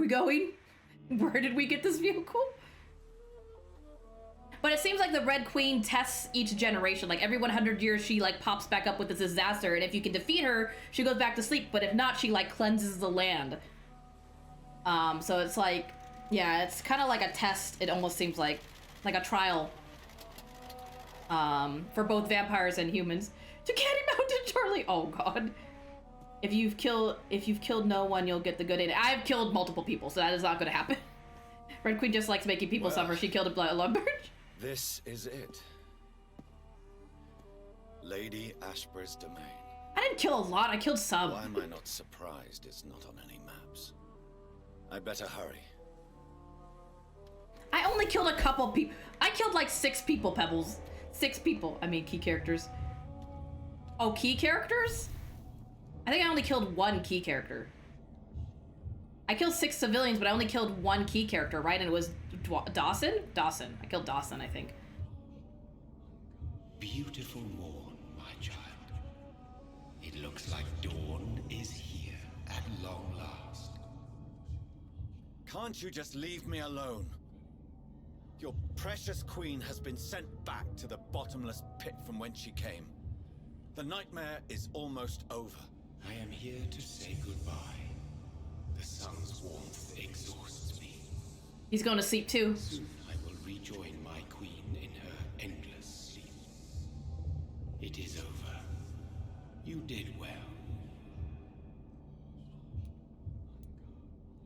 we going? Where did we get this vehicle? But it seems like the Red Queen tests each generation. Like every 100 years, she like pops back up with this disaster, and if you can defeat her, she goes back to sleep. But if not, she like cleanses the land. So it's like, yeah, it's kind of like a test. It almost seems like a trial. For both vampires and humans. To Candy Mountain Charlie. Oh God. If you've killed no one, you'll get the good end. I've killed multiple people, so that is not going to happen. Red Queen just likes making people suffer. She killed a Lumberj. This is it. Lady Ashbury's domain. I didn't kill a lot. I killed some. Why am I not surprised it's not on any maps? I better hurry. I only killed a couple people. I killed like 6 people, Pebbles. 6 people. I mean, key characters. Oh, key characters? I think I only killed 1 key character. I killed 6 civilians, but I only killed 1 key character, right? And it was Dawson? Dawson. I killed Dawson, I think. Beautiful morn, my child. It looks like dawn is here at long last. Can't you just leave me alone? Your precious queen has been sent back to the bottomless pit from whence she came. The nightmare is almost over. I am here to say goodbye. The sun's warmth exhausts me. He's going to sleep too. Soon I will rejoin my queen in her endless sleep. It is over. You did well.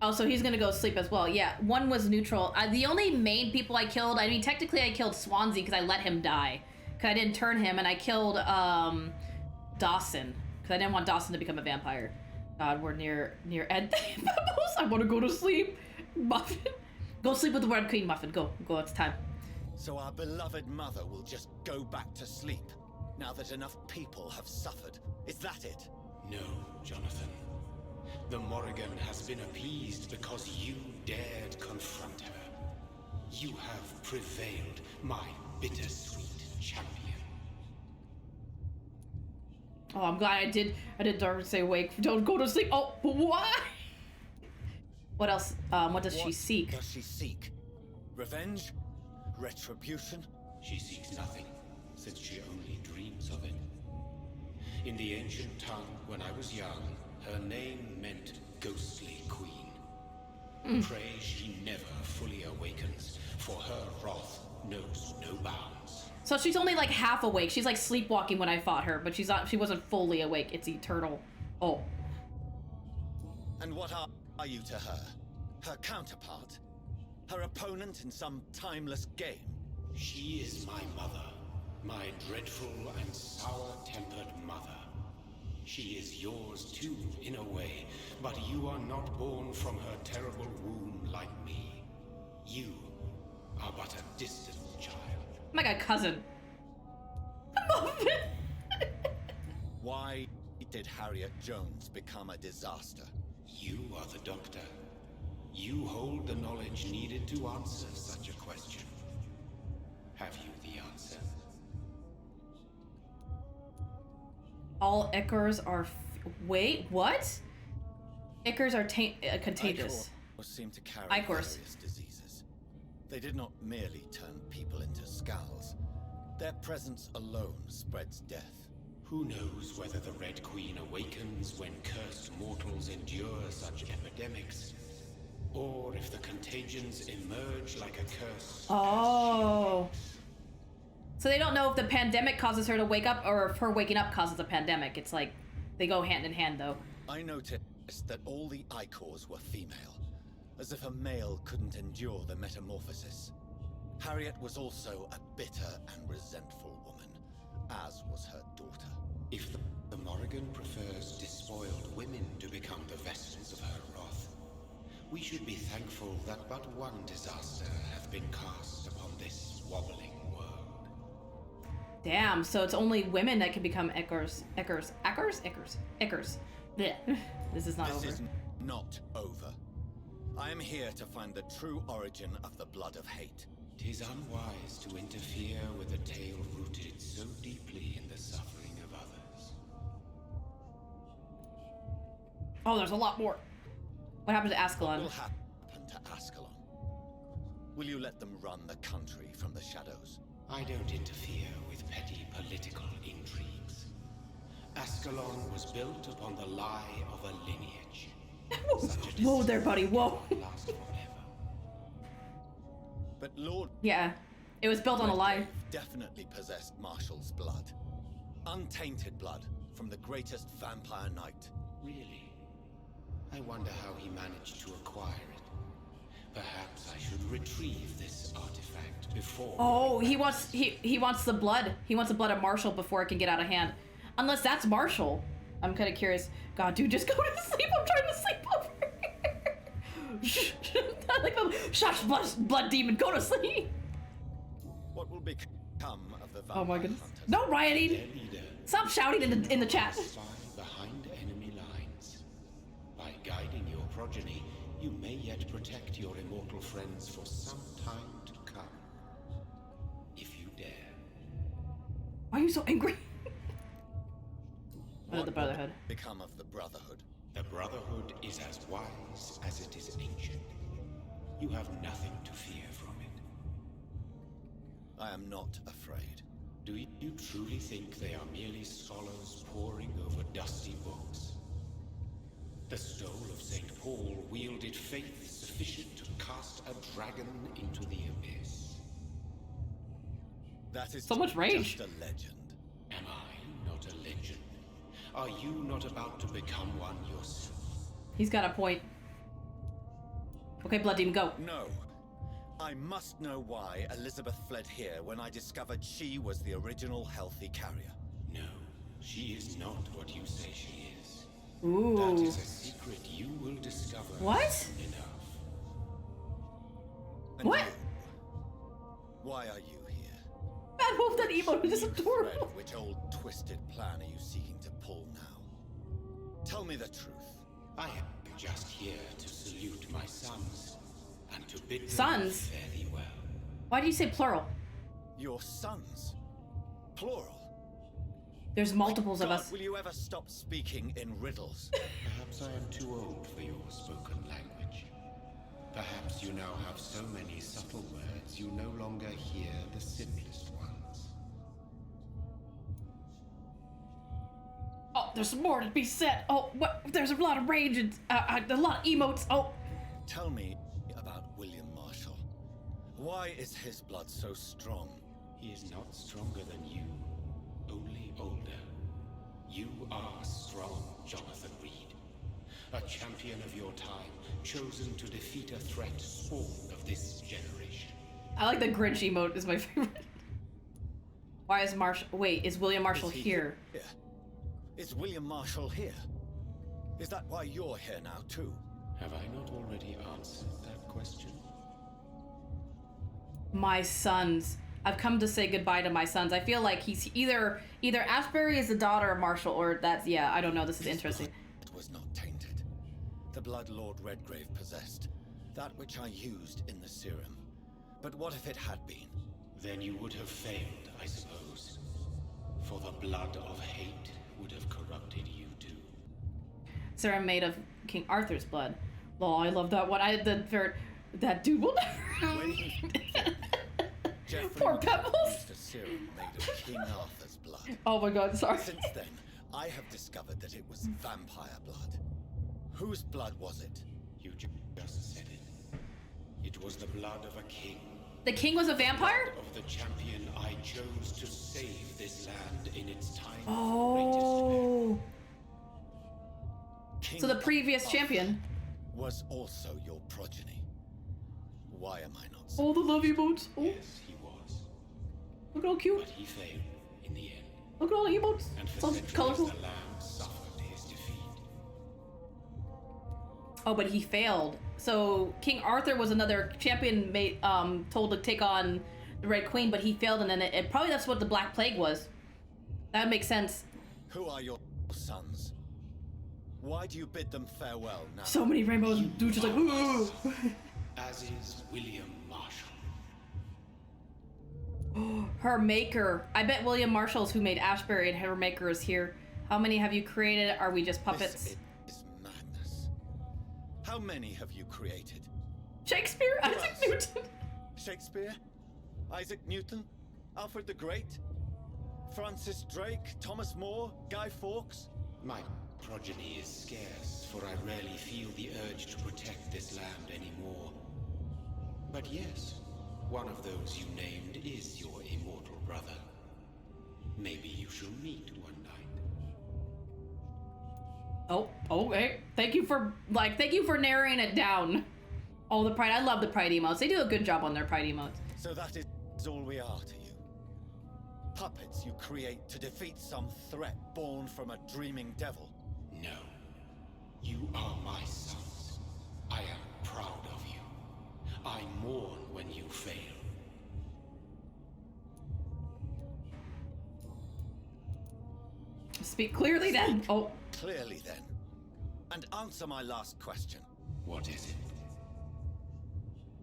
Oh, so he's gonna go sleep as well. Yeah, 1 was neutral. The only main people I killed, I mean, technically I killed Swansea because I let him die. Because I didn't turn him, and I killed Dawson. Because I didn't want Dawson to become a vampire. God, we're near Ed. I want to go to sleep. Muffin. Go sleep with the Red Queen, Muffin. Go, it's time. So our beloved mother will just go back to sleep, now that enough people have suffered. Is that it? No, Jonathan. The Morrigan has been appeased because you dared confront her. You have prevailed, my bittersweet champion. Oh, I'm glad I did stay awake. Don't go to sleep. Oh, why? What else? What does she seek? Does she seek? Revenge? Retribution? She seeks nothing, since she only dreams of it. In the ancient tongue, when I was young, her name meant ghostly queen. Pray she never fully awakens, for her wrath knows no bounds. So she's only like half awake. She's like sleepwalking when I fought her, but she wasn't fully awake. It's eternal. Oh. And what are you to her? Her counterpart? Her opponent in some timeless game? She is my mother, my dreadful and sour-tempered mother. She is yours too, in a way, but you are not born from her terrible womb like me. You are but a distant child. Oh my god, cousin. Why did Harriet Jones become a disaster? You are the doctor. You hold the knowledge needed to answer such a question. Have you the answer? All ichors are... Wait, what? Ichors are contagious. Ichors seem to carry Ichors. various diseases. They did not merely turn people into skulls. Their presence alone spreads death. Who knows whether the Red Queen awakens when cursed mortals endure such epidemics, or if the contagions emerge like a curse. Oh. So they don't know if the pandemic causes her to wake up or if her waking up causes a pandemic. It's like, they go hand in hand though. I noticed that all the Ichors were female, as if a male couldn't endure the metamorphosis. Harriet was also a bitter and resentful woman, as was her daughter. If the Morrigan prefers despoiled women to become the vessels of her wrath, we should be thankful that but one disaster hath been cast upon this wobbling world. Damn, so it's only women that can become Ichors. Blech. This is not over. This is not over. I am here to find the true origin of the blood of hate. 'Tis unwise to interfere with a tale rooted so deeply in the suffering of others. Oh, there's a lot more. What happened to What Ascalon? will happen Will you let them run the country from the shadows? I don't interfere with petty political intrigues. Ascalon was built upon the lie of a lineage. Whoa there, buddy, whoa. Last forever. But Lord Yeah, it was built on a lie. Redgrave definitely possessed Marshall's blood. Untainted blood from the greatest vampire knight. Really? I wonder how he managed to acquire it. Perhaps I should retrieve this artifact before... Oh, he wants the blood. He wants the blood of Marshall before it can get out of hand. Unless that's Marshall. I'm kind of curious. God, dude, just go to sleep. I'm trying to sleep over here. Like a shush, blood demon, go to sleep. What will become of the vampire Oh my goodness. hunters? No rioting. Their leader Stop shouting in the chat. spy behind enemy lines. By guiding your progeny, you may yet protect your immortal friends for some time to come. If you dare. Why are you so angry? What The will Brotherhood. become of the Brotherhood? The Brotherhood is as wise as it is ancient. You have nothing to fear from it. I am not afraid. Do you truly think they are merely scholars poring over dusty books? The stole of St. Paul wielded faith sufficient to cast a dragon into the abyss. That is So much rage. just a legend. Am I not a legend? Are you not about to become one yourself? He's got a point. Okay, Blood Demon, go. No. I must know why Elizabeth fled here when I discovered she was the original healthy carrier. No, she is not what you say she is. That Ooh. is a secret you will discover What? soon enough. And What? you? Why are you here? Bad Wolf, that emote is Thread, adorable. which old twisted plan are you seeking to pull now? Tell me the truth. I am just here to salute my sons and to bid them Sons? fare thee well. Why do you say plural? Your sons? Plural? There's multiples of God, us. will you ever stop speaking in riddles? Perhaps I am too old for your spoken language. Perhaps you now have so many subtle words you no longer hear the simplest ones. Oh, there's more to be said. Oh, what? There's a lot of rage and a lot of emotes. Oh, Tell me about William Marshall. Why is his blood so strong? He is not stronger than you, only older. You are strong, Jonathan Reed. A champion of your time, chosen to defeat a threat spawn of this generation. I like the Grinch emote. Is my favorite. Why is Marshall? Wait, is William Marshall Is he here? here? Is William Marshall here? Is that why you're here now, too? Have I not already answered that question? My sons. I've come to say goodbye to my sons. I feel like he's either Ashbury is the daughter of Marshall, or that's I don't know. This is interesting. It was not tainted. The blood Lord Redgrave possessed. That which I used in the serum. But what if it had been? Then you would have failed, I suppose. For the blood of hate would have corrupted you too. Serum made of King Arthur's blood. Oh, I love that one. That dude will never. When he Geoffrey Poor would Pebbles. have used a serum made of King Arthur's blood. Oh my God, sorry. Since then, I have discovered that it was vampire blood. Whose blood was it? You just said it. It was the blood of a king. The king was a vampire? Of the champion I chose to save this land in its time Oh. King So the previous Arthur champion. was also your progeny. Why am I not Oh, the love emotes. Oh, Yes, he was. look at all cute. But he failed in the end. Look at all the emotes. And for So centuries colorful. the land suffered his defeat. Oh, but he failed. So King Arthur was another champion told to take on the Red Queen, but he failed, and then it probably that's what the Black Plague was. That makes sense. Who are your sons? Why do you bid them farewell now? So many rainbows. Dude just like, ooh. As is William Marshall. Her maker. I bet William Marshall's who made Ashbury, and her maker is here. How many have you created? Are we just puppets? This is madness. How many have you created? Shakespeare? Isaac Newton? Shakespeare? Isaac Newton? Alfred the Great? Francis Drake? Thomas More? Guy Fawkes? My progeny is scarce, for I rarely feel the urge to protect this land anymore. But yes, one of those you named is your immortal brother. Maybe you shall meet one night. Oh, okay. Thank you for narrowing it down. Oh, the Pride. I love the Pride emotes. They do a good job on their Pride emotes. So that is all we are to you. Puppets you create to defeat some threat born from a dreaming devil. No. You are my sons. I am proud of you. I mourn when you fail. Speak clearly then. Oh. Clearly then. And answer my last question. What is it?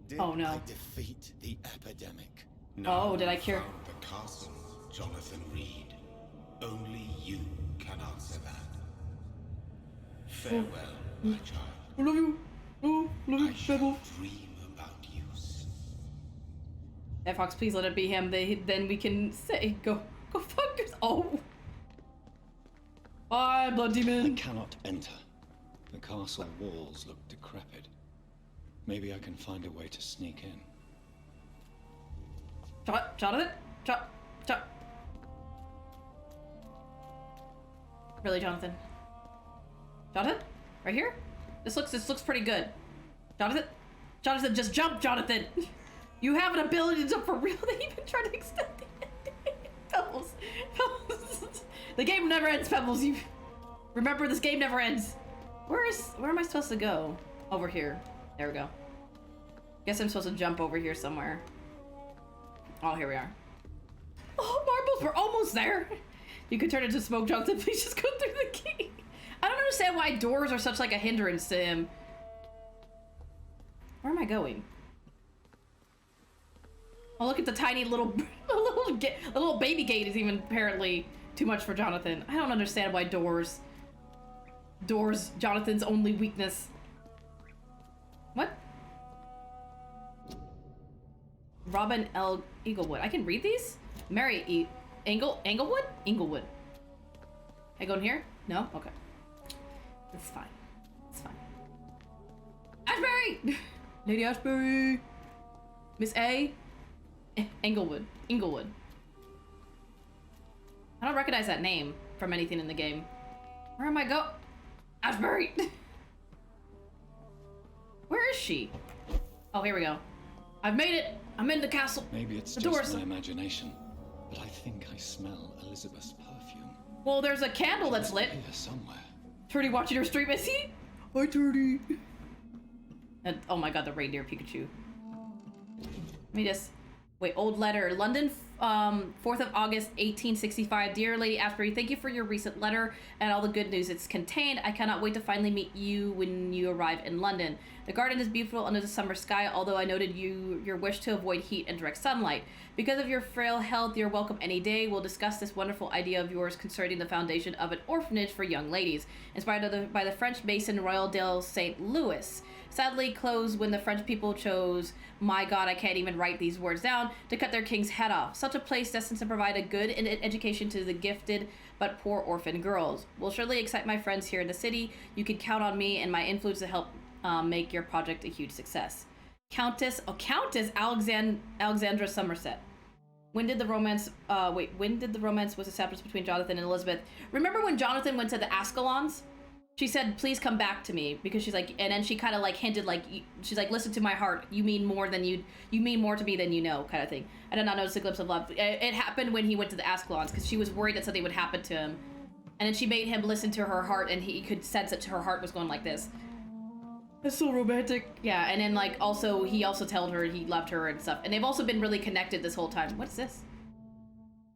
Did Oh, no. I defeat the epidemic? No Oh, did I one cure? found the castle, Jonathan Reed. Only you can answer that. Farewell, my child. I love you. Oh, love you, I shall Pebble. dream about you soon. Fox, please let it be him. Then we can say, go fuck yourself. Oh. Bye, blood I demon. cannot enter. The castle walls look decrepit. Maybe I can find a way to sneak in. Jonathan? Really, Jonathan? Jonathan? Right here? This looks pretty good. Jonathan? Jonathan, just jump, Jonathan! You have an ability to jump for real. They even try to extend the ending. Pebbles. The game never ends, Pebbles. You remember, this game never ends. Where am I supposed to go? Over here. There we go. Guess I'm supposed to jump over here somewhere. Oh, here we are. Oh, marbles, we're almost there. You could turn into smoke, Jonathan. Please just go through the key. I don't understand why doors are such like a hindrance to him. Where am I going? Oh, look at the tiny little, the little baby gate is even apparently too much for Jonathan. I don't understand why doors, Jonathan's only weakness. What? Robin L. Englewood. I can read these? Mary E. Englewood? Englewood. I go in here? No? Okay. It's fine. It's fine. Ashbury! Lady Ashbury! Miss A? Englewood. Englewood. I don't recognize that name from anything in the game. Where am I go? Ashbury! Where is she? Oh, here we go. I've made it! I'm in the castle! Maybe it's the just doors. my imagination, but I think I smell Elizabeth's perfume. Well, there's a candle that's lit. Here somewhere. Trudy watching her stream, is he? Hi, Trudy. And oh my god, the reindeer Pikachu. Let me just wait. Old letter, London, 4th of August, 1865. Dear Lady Ashbury, thank you for your recent letter and all the good news it's contained. I cannot wait to finally meet you when you arrive in London. The garden is beautiful under the summer sky, although I noted your wish to avoid heat and direct sunlight. Because of your frail health, you're welcome any day. We'll discuss this wonderful idea of yours concerning the foundation of an orphanage for young ladies, inspired by the French Mason Royal de St. Louis. Sadly closed when the French people chose, my god, I can't even write these words down, to cut their king's head off. Such a place destined to provide a good education to the gifted but poor orphan girls. Will surely excite my friends here in the city. You can count on me and my influence to help make your project a huge success. Countess Alexandra Somerset. When did the romance was established between Jonathan and Elizabeth? Remember when Jonathan went to the Ascalons? She said, please come back to me, because she's like, and then she kind of like hinted like, she's like, listen to my heart. You mean more to me than you know, kind of thing. I did not notice a glimpse of love. It happened when he went to the Ascalons, because she was worried that something would happen to him. And then she made him listen to her heart, and he could sense that her heart was going like this. That's so romantic. Yeah, and then like he also told her he loved her and stuff. And they've also been really connected this whole time. What is this?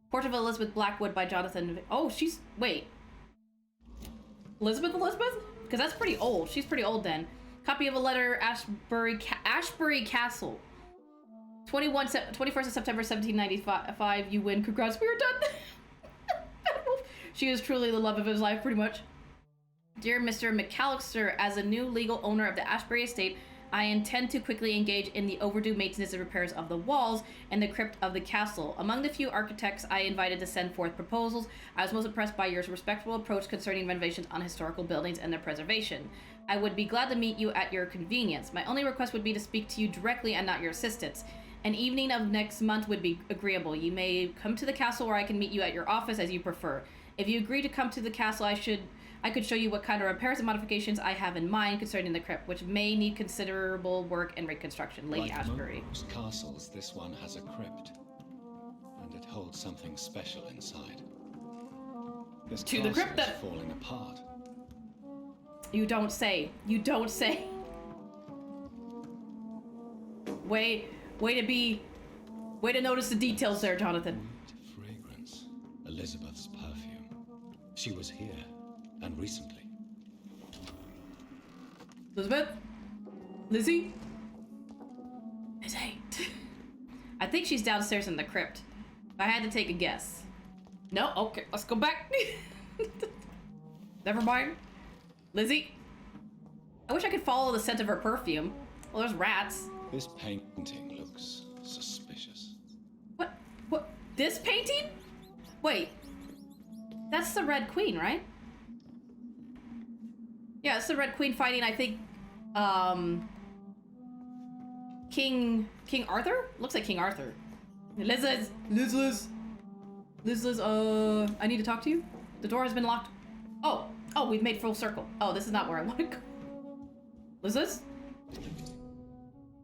Portrait of Elizabeth Blackwood by Jonathan. Oh, wait. Elizabeth? Because that's pretty old. She's pretty old then. Copy of a letter, Ashbury Castle. 21st of September, 1795. You win. Congrats, we are done. She is truly the love of his life, pretty much. Dear Mr. McAllister, as a new legal owner of the Ashbury Estate, I intend to quickly engage in the overdue maintenance and repairs of the walls and the crypt of the castle. Among the few architects I invited to send forth proposals, I was most impressed by your respectful approach concerning renovations on historical buildings and their preservation. I would be glad to meet you at your convenience. My only request would be to speak to you directly and not your assistants. An evening of next month would be agreeable. You may come to the castle or I can meet you at your office as you prefer. If you agree to come to the castle, I could show you what kind of repairs and modifications I have in mind concerning the crypt, which may need considerable work and reconstruction. Lady Ashbury. Most castles, this one has a crypt, and it holds something special inside. This To the crypt is that... falling apart. You don't say. You don't say. Way to notice the details there, Jonathan. Sweet fragrance. Elizabeth's perfume. She was here, and recently. Elizabeth? Lizzie? Lizzie. I think she's downstairs in the crypt. If I had to take a guess. No? Okay, let's go back. Never mind. Lizzie? I wish I could follow the scent of her perfume. Well, there's rats. This painting looks suspicious. What? What? This painting? Wait. That's the Red Queen, right? Yeah, it's the Red Queen fighting, I think, King Arthur? Looks like King Arthur. Liz, I need to talk to you. The door has been locked. Oh, we've made full circle. Oh, this is not where I want to go. Liz?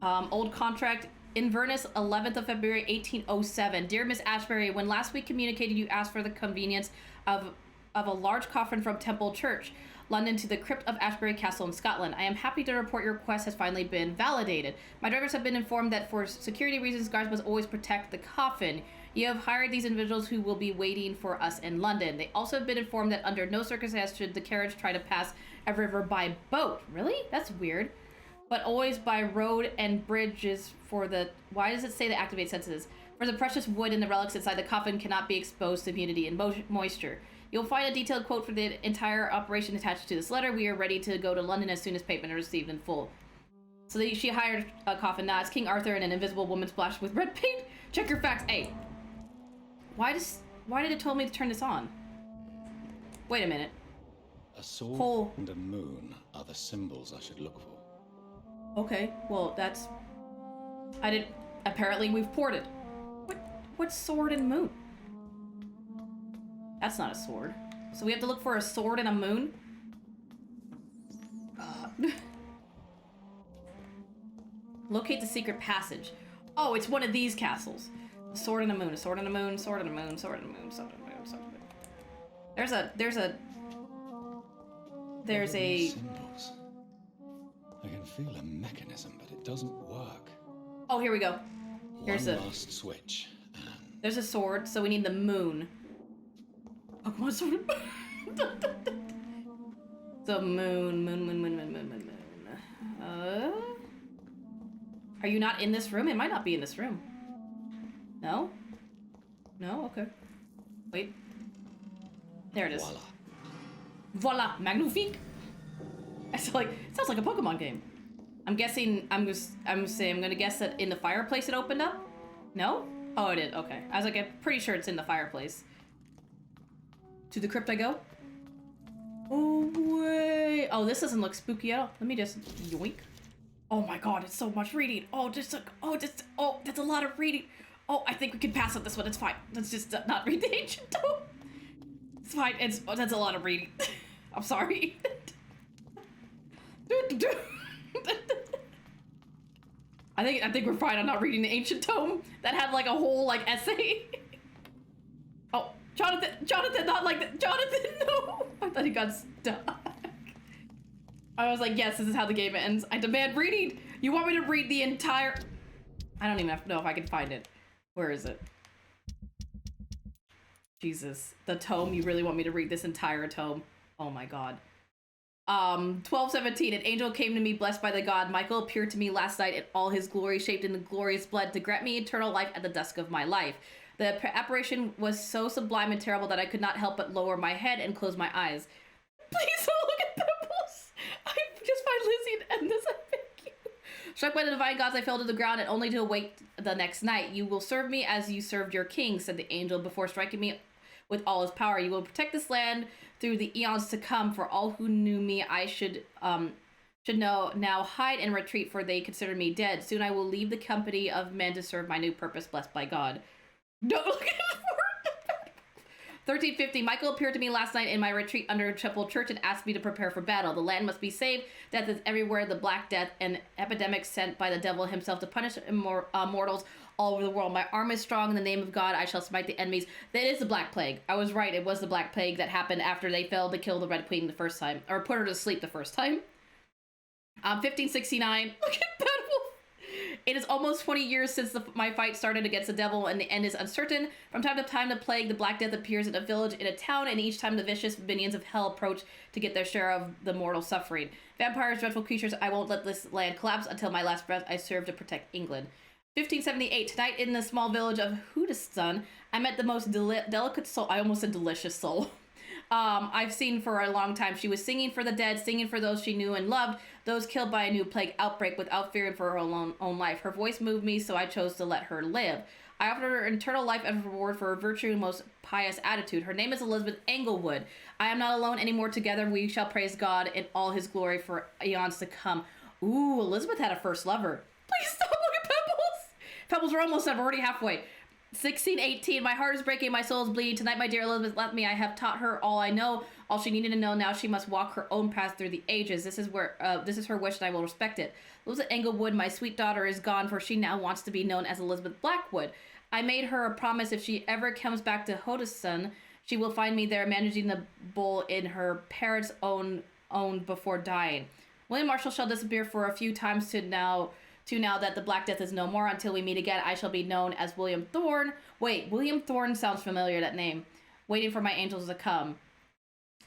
Old contract, Inverness, 11th of February, 1807. Dear Miss Ashbury, when last we communicated, you asked for the convenience of a large coffin from Temple Church, London, to the crypt of Ashbury Castle in Scotland. I am happy to report your request has finally been validated. My drivers have been informed that for security reasons, guards must always protect the coffin. You have hired these individuals who will be waiting for us in London. They also have been informed that under no circumstance should the carriage try to pass a river by boat. Really? That's weird. But always by road and bridges for the... Why does it say to activate senses? For the precious wood and the relics inside the coffin cannot be exposed to humidity and moisture. You'll find a detailed quote for the entire operation attached to this letter. We are ready to go to London as soon as payment is received in full. So she hired a coffin. Now it's King Arthur and an invisible woman splashed with red paint. Check your facts. Hey. Why did it tell me to turn this on? Wait a minute. A sword and a moon are the symbols I should look for. Okay, well, that's... Apparently we've ported. What sword and moon? That's not a sword. So we have to look for a sword and a moon? Locate the secret passage. Oh, it's one of these castles. A sword and a moon, a sword and a moon, sword and a moon, sword and a moon, sword and a moon, sword and a moon. There's a... Symbols. I can feel a mechanism, but it doesn't work. Oh, here we go. Here's One last switch, and... There's a sword, so we need the moon. Pokemon sword. The moon. Are you not in this room? It might not be in this room. No? No? Okay. Wait. There it is. Voila. Voila. Magnifique. It sounds like a Pokemon game. I'm guessing, I'm gonna guess that in the fireplace it opened up? No? Oh, it did. Okay. I was like, I'm pretty sure it's in the fireplace. To the crypt I go? Oh, wait. Oh, this doesn't look spooky at all. Let me just yoink. Oh my god, it's so much reading. Oh, that's a lot of reading. Oh, I think we can pass on this one. It's fine. Let's just not read the ancient tome. It's fine. That's a lot of reading. I'm sorry. I think we're fine on not reading the ancient tome that had like a whole like essay. Oh, Jonathan, not like that. Jonathan, no. I thought he got stuck. I was like, yes, this is how the game ends. I demand reading. You want me to read the entire... I don't even know if I can find it. Where is it? Jesus. The tome. You really want me to read this entire tome? Oh my god. 12:17. An angel came to me blessed by the god. Michael appeared to me last night in all his glory, shaped in the glorious blood, to grant me eternal life at the dusk of my life. The apparition was so sublime and terrible that I could not help but lower my head and close my eyes. Please don't look at Pebbles. I just find Lizzie and end this. I beg you. Struck by the divine gods, I fell to the ground and only to awake the next night. You will serve me as you served your king, said the angel before striking me with all his power. You will protect this land through the eons to come. For all who knew me, I should know now hide and retreat, for they consider me dead. Soon I will leave the company of men to serve my new purpose, blessed by God. Don't look at it. 1350, Michael appeared to me last night in my retreat under Chapel Church and asked me to prepare for battle. The land must be saved. Death is everywhere. The Black Death, an epidemic sent by the devil himself to punish mortals all over the world. My arm is strong in the name of God. I shall smite the enemies. That is the Black Plague. I was right. It was the Black Plague that happened after they failed to kill the Red Queen the first time, or put her to sleep the first time. 1569. Look at Battle. It is almost 20 years since my fight started against the devil, and the end is uncertain. From time to time, the plague, the Black Death, appears in a village, in a town, and each time the vicious minions of hell approach to get their share of the mortal suffering. Vampires, dreadful creatures, I won't let this land collapse. Until my last breath, I serve to protect England. 1578. Tonight, in the small village of Hoodeston, I met the most delicate soul. I almost said delicious soul. I've seen for a long time. She was singing for the dead, singing for those she knew and loved, those killed by a new plague outbreak without fearing for her own life. Her voice moved me, so I chose to let her live. I offered her eternal life as a reward for her virtue and most pious attitude. Her name is Elizabeth Englewood. I am not alone anymore. Together we shall praise God in all his glory for eons to come. Ooh, Elizabeth had a first lover. Please stop, look at Pebbles. Pebbles, we're almost done. We're already halfway. 1618, my heart is breaking, my soul is bleeding. Tonight, my dear Elizabeth left me. I have taught her all I know, all she needed to know. Now she must walk her own path through the ages. This is her wish, and I will respect it. Elizabeth Englewood, my sweet daughter, is gone, for she now wants to be known as Elizabeth Blackwood. I made her a promise: if she ever comes back to Hoddesdon, she will find me there, managing the bull in her parents' own before dying. William Marshall shall disappear for a few times to now that the Black Death is no more. Until we meet again, I shall be known as William Thorne. Wait, William Thorne sounds familiar, that name. Waiting for my angels to come.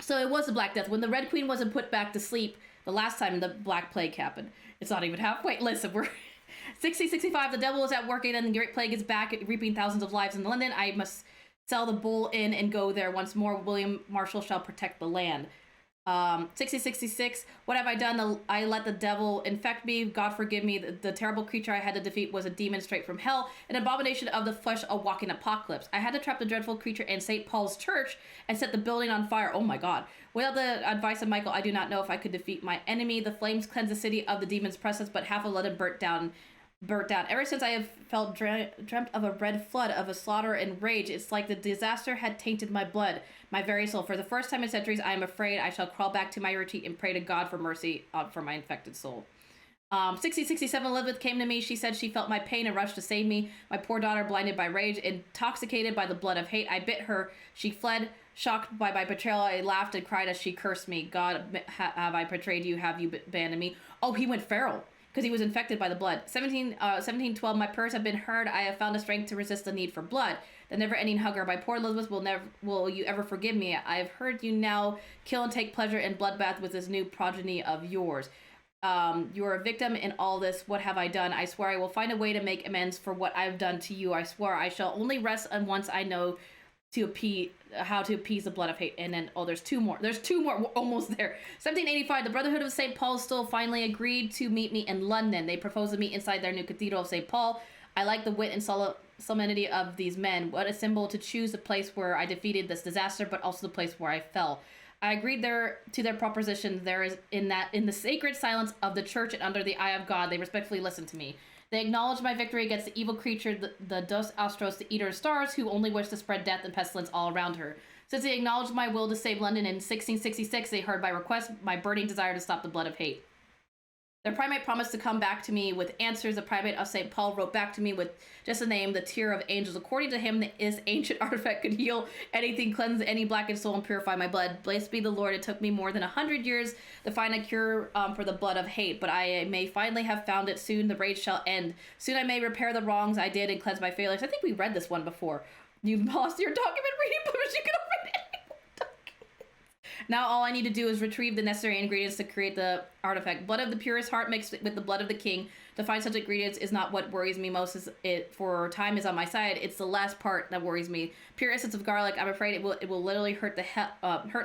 So it was the Black Death. When the Red Queen wasn't put back to sleep the last time the Black Plague happened. It's not even halfway. Listen, we're... 1665, the devil is at work again, and the Great Plague is back, reaping thousands of lives in London. I must sell the bull in and go there once more. William Marshall shall protect the land. 1666, what have I done? I let the devil infect me. God forgive me. The terrible creature I had to defeat was a demon straight from hell, an abomination of the flesh, a walking apocalypse. I had to trap the dreadful creature in St. Paul's Church and set the building on fire. Oh my God. Without the advice of Michael, I do not know if I could defeat my enemy. The flames cleansed the city of the demon's presence, but half of London burnt down. Ever since I have felt dreamt of a red flood of a slaughter and rage, it's like the disaster had tainted my blood, my very soul. For the first time in centuries, I am afraid I shall crawl back to my retreat and pray to God for mercy for my infected soul. 1667, Elizabeth came to me. She said she felt my pain and rushed to save me. My poor daughter, blinded by rage, intoxicated by the blood of hate. I bit her. She fled. Shocked by my betrayal, I laughed and cried as she cursed me. God, have I betrayed you? Have you abandoned me? Oh, he went feral, because he was infected by the blood. 1712, my prayers have been heard. I have found the strength to resist the need for blood. The never-ending hunger. My poor Elizabeth, will you ever forgive me? I have heard you now kill and take pleasure in bloodbath with this new progeny of yours. You are a victim in all this. What have I done? I swear I will find a way to make amends for what I've done to you. I swear I shall only rest once I know how to appease the blood of hate. And then, oh, there's two more. We're almost there. 1785, the Brotherhood of St. Paul's still finally agreed to meet me in London. They proposed to meet inside their new Cathedral of St. Paul. I like the wit and solemnity of these men. What a symbol to choose the place where I defeated this disaster, but also the place where I fell. I agreed to their proposition. There is in the sacred silence of the church and under the eye of God, they respectfully listened to me. They acknowledged my victory against the evil creature, the Dos Astros, the Eater of Stars, who only wished to spread death and pestilence all around her. Since they acknowledged my will to save London in 1666, they heard my request, my burning desire to stop the blood of hate. Their primate promised to come back to me with answers. The primate of St. Paul wrote back to me with just a name, the Tear of Angels. According to him, this ancient artifact could heal anything, cleanse any blackened soul, and purify my blood. Blessed be the Lord. It took me more than 100 years to find a cure for the blood of hate, but I may finally have found it. Soon the rage shall end. Soon I may repair the wrongs I did and cleanse my failures. I think we read this one before. You've lost your document reading, but you can open it. Now all I need to do is retrieve the necessary ingredients to create the artifact. Blood of the purest heart mixed with the blood of the king. To find such ingredients is not what worries me most. For time is on my side. It's the last part that worries me. Pure essence of garlic. I'm afraid it will literally hurt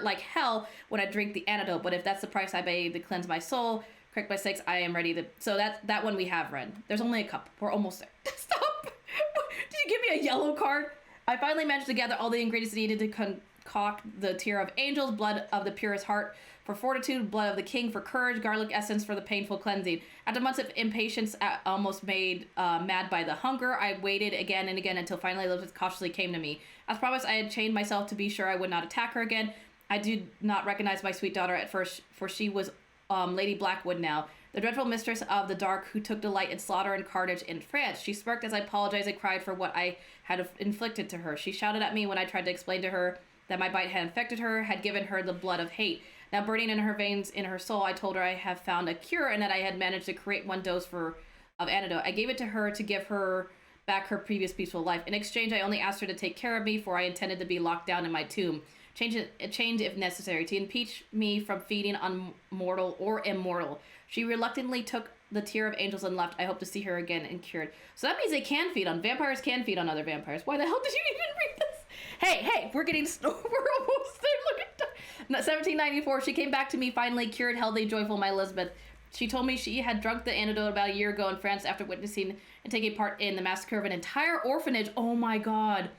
like hell when I drink the antidote. But if that's the price I pay to cleanse my soul, Correct by 6. I am ready to. So that one we have read. There's only a couple. We're almost there. Stop. Did you give me a yellow card? I finally managed to gather all the ingredients needed to concoct the tear of angels, blood of the purest heart for fortitude, blood of the king for courage, garlic essence for the painful cleansing. After months of impatience, almost made mad by the hunger, I waited again and again until finally Elizabeth cautiously came to me. As promised, I had chained myself to be sure I would not attack her again. I did not recognize my sweet daughter at first, for she was Lady Blackwood now, the dreadful mistress of the dark who took delight in slaughter and carnage in France. She smirked as I apologized and cried for what I had inflicted to her. She shouted at me when I tried to explain to her that my bite had infected her, had given her the blood of hate. Now burning in her veins, in her soul, I told her I have found a cure and that I had managed to create one dose of antidote. I gave it to her to give her back her previous peaceful life. In exchange, I only asked her to take care of me, for I intended to be locked down in my tomb. Change if necessary, to impeach me from feeding on mortal or immortal. She reluctantly took the tear of angels and left. I hope to see her again and cured. So that means they can feed on vampires. Can feed on other vampires. Why the hell did you even read this? Hey, we're getting we're almost there. Look at that. 1794. She came back to me finally, cured, healthy, joyful. My Elizabeth. She told me she had drunk the antidote about a year ago in France after witnessing and taking part in the massacre of an entire orphanage. Oh my God.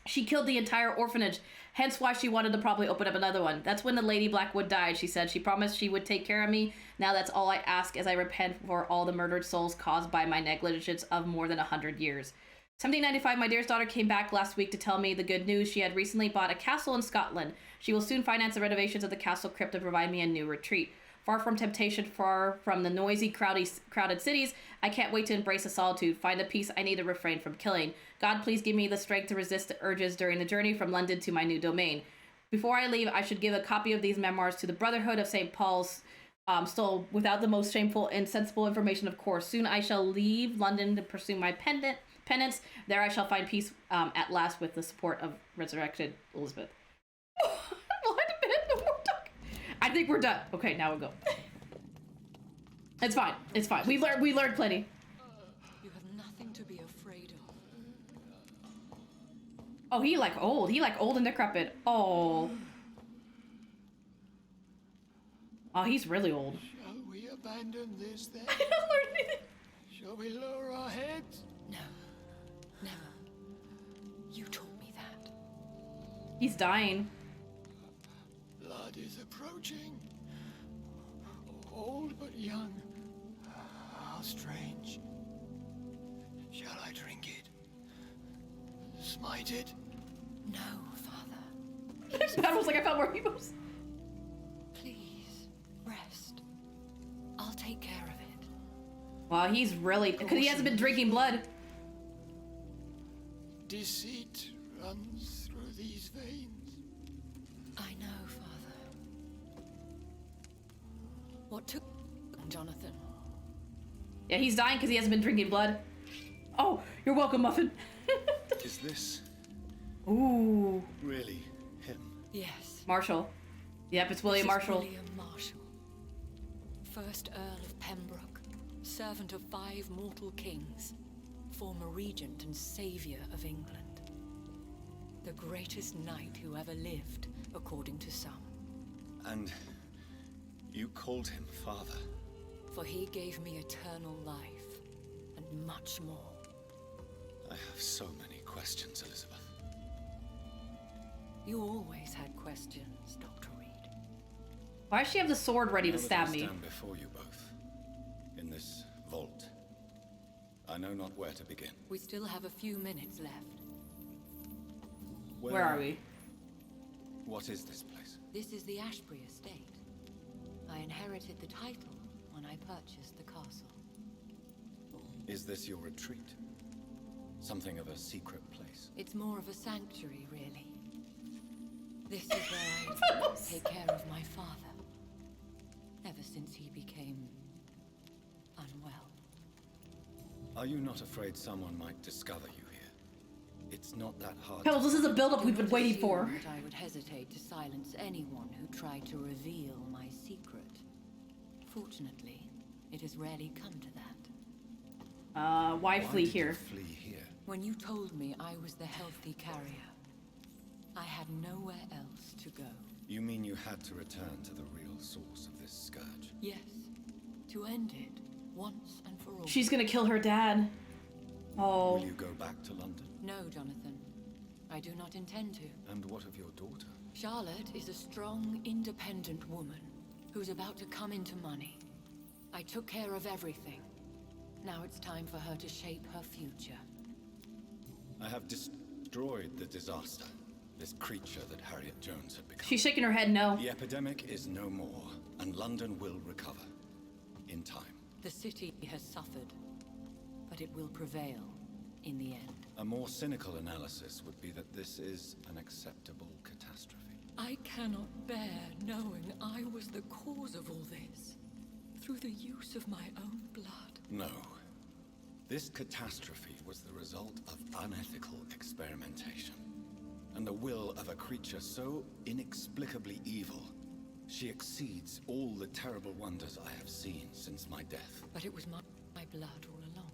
She killed the entire orphanage, hence why she wanted to probably open up another one. That's when the Lady Blackwood died, she said. She promised she would take care of me. Now that's all I ask as I repent for all the murdered souls caused by my negligence of more than 100 years. 1795, my dearest daughter came back last week to tell me the good news. She had recently bought a castle in Scotland. She will soon finance the renovations of the castle crypt to provide me a new retreat. Far from temptation, far from the noisy, crowded cities, I can't wait to embrace the solitude, find the peace I need to refrain from killing. God, please give me the strength to resist the urges during the journey from London to my new domain. Before I leave, I should give a copy of these memoirs to the Brotherhood of St. Paul's, still without the most shameful and sensible information, of course. Soon I shall leave London to pursue my penance. There I shall find peace at last with the support of resurrected Elizabeth. I think we're done. Okay, now we'll go. It's fine. It's fine. We learned plenty. You have nothing to be afraid of. Oh, he like old. He like old and decrepit. Oh. Oh, he's really old. Shall we abandon this then? I don't learn anything. Shall we lower our heads? No, never. You taught me that. He's dying. Blood is approaching. Old but young. How strange. Shall I drink it? Smite it? No, Father. That was like I found more heroes. Please, rest. I'll take care of it. Wow, he's really... Because he hasn't been drinking blood. Deceit runs through these veins. I know, Father. What took Jonathan? Yeah, he's dying because he hasn't been drinking blood. Oh, you're welcome, Muffin. Is this Ooh. really him? Yes. Marshall. Yep, it's William This is Marshall. William Marshall. First Earl of Pembroke, servant of 5 mortal kings, former regent and savior of England. The greatest knight who ever lived, according to some. And you called him father? For he gave me eternal life, and much more. I have so many questions, Elizabeth. You always had questions, Dr. Reed. Why does she have the sword ready to Now that stab I me? stand before you both, in this vault, I know not where to begin. We still have a few minutes left. Where are we? What is this place? This is the Ashbury Estate. I inherited the title when I purchased the castle. Is this your retreat? Something of a secret place? It's more of a sanctuary, really. This is where I take care of my father. Ever since he became unwell. Are you not afraid someone might discover you here? It's not that hard. Hell, this is a build-up we've been Don't waiting for. assume that I would hesitate to silence anyone who tried to reveal my secret. Fortunately, it has rarely come to that. Why flee did you here? Flee here. When you told me I was the healthy carrier, I had nowhere else to go. You mean you had to return to the real source of this scourge? Yes, To end it once and for all. She's gonna kill her dad. Oh. Will you go back to London? No, Jonathan. I do not intend to. And what of your daughter? Charlotte is a strong, independent woman who's about to come into money. I took care of everything. Now it's time for her to shape her future. I have destroyed the disaster. This creature that Harriet Jones had become. She's shaking her head no. The epidemic is no more, and London will recover. In time. The city has suffered, but it will prevail in the end. A more cynical analysis would be that this is an acceptable catastrophe. I cannot bear knowing I was the cause of all this, through the use of my own blood. No. This catastrophe was the result of unethical experimentation, and the will of a creature so inexplicably evil. She exceeds all the terrible wonders I have seen since my death. But it was my blood all along.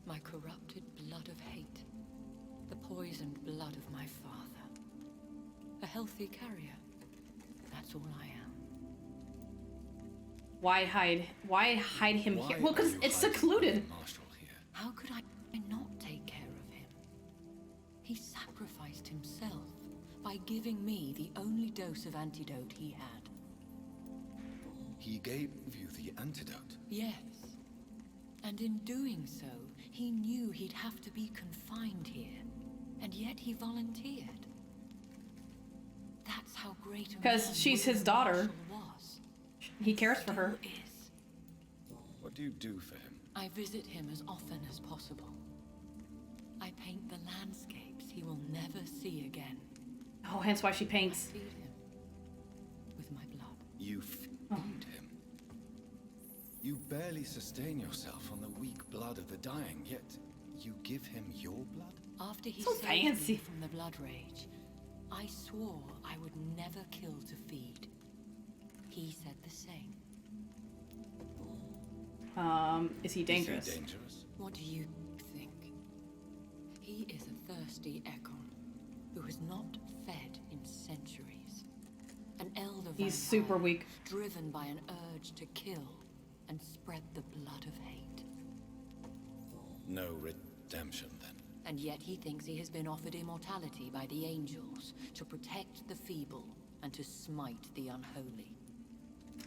My corrupted blood of hate. The poisoned blood of my father. A healthy carrier. That's all I am. Why hide him Why here? Well, because are you it's hiding secluded. Marshall here? How could I not take care of him? He sacrificed himself by giving me the only dose of antidote he had. He gave you the antidote. Yes. And in doing so, he knew he'd have to be confined here. And yet he volunteered. That's how great a 'Cause man she's William his daughter. Marshall was. He cares for her. Still is. What do you do for him? I visit him as often as possible. I paint the landscapes he will never see again. Oh, hence why she I paints. feed him with my blood. You feed him. You barely sustain yourself on the weak blood of the dying, yet you give him your blood? After he So saved fancy. me from the blood rage, I swore I would never kill to feed. He said the same. Is he dangerous? Is he dangerous? What do you think? He is a thirsty Ekon who has not fed in centuries. An elder He's vampire super weak. driven by an urge to kill and spread the blood of hate. No redemption, then. And yet he thinks he has been offered immortality by the angels to protect the feeble and to smite the unholy.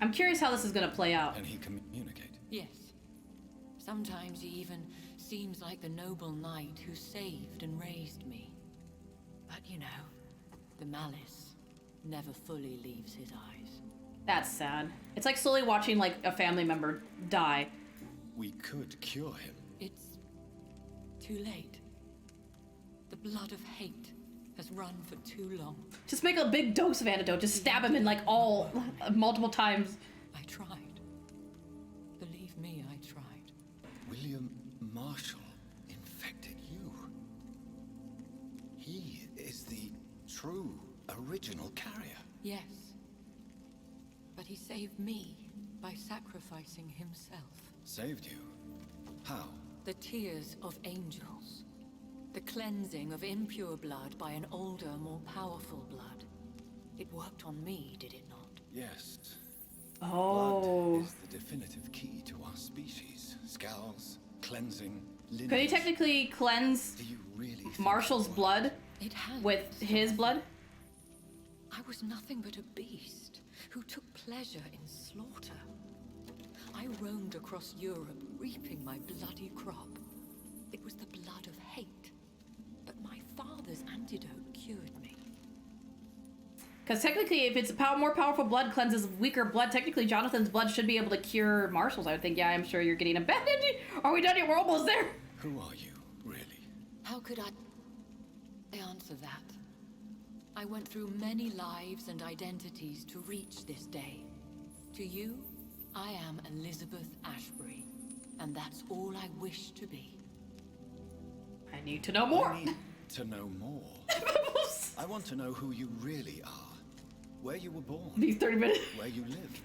I'm curious how this is gonna play out. Can he communicate? Yes. Sometimes he even seems like the noble knight who saved and raised me. But you know, the malice never fully leaves his eyes. That's sad. It's like slowly watching like a family member die. We could cure him. It's too late. The blood of hate has run for too long. Just make a big dose of antidote. Just stab him in like all multiple times. I tried. Believe me, I tried. William Marshall infected you. He is the true, original carrier. Yes. But he saved me by sacrificing himself. Saved you? How? The tears of angels. The cleansing of impure blood by an older, more powerful blood. It worked on me, did it not? Yes. Oh. Blood is the definitive key to our species. Scowls, cleansing, lineage. Could he technically cleanse Do you really think Marshall's it will? blood It has. with his blood? I was nothing but a beast who took pleasure in slaughter. I roamed across Europe, reaping my bloody crop. It was the blood of hate. But my father's antidote cured me. Because technically, if it's more powerful blood cleanses weaker blood, technically Jonathan's blood should be able to cure Marshall's. I would think. Yeah, I'm sure you're getting a bandage. Are we done yet? We're almost there. Who are you, really? How could I answer that? I went through many lives and identities to reach this day. To you, I am Elizabeth Ashbury, and that's all I wish to be. I need to know more. I need to know more. I want to know who you really are. Where you were born. These 30 minutes. Where you lived.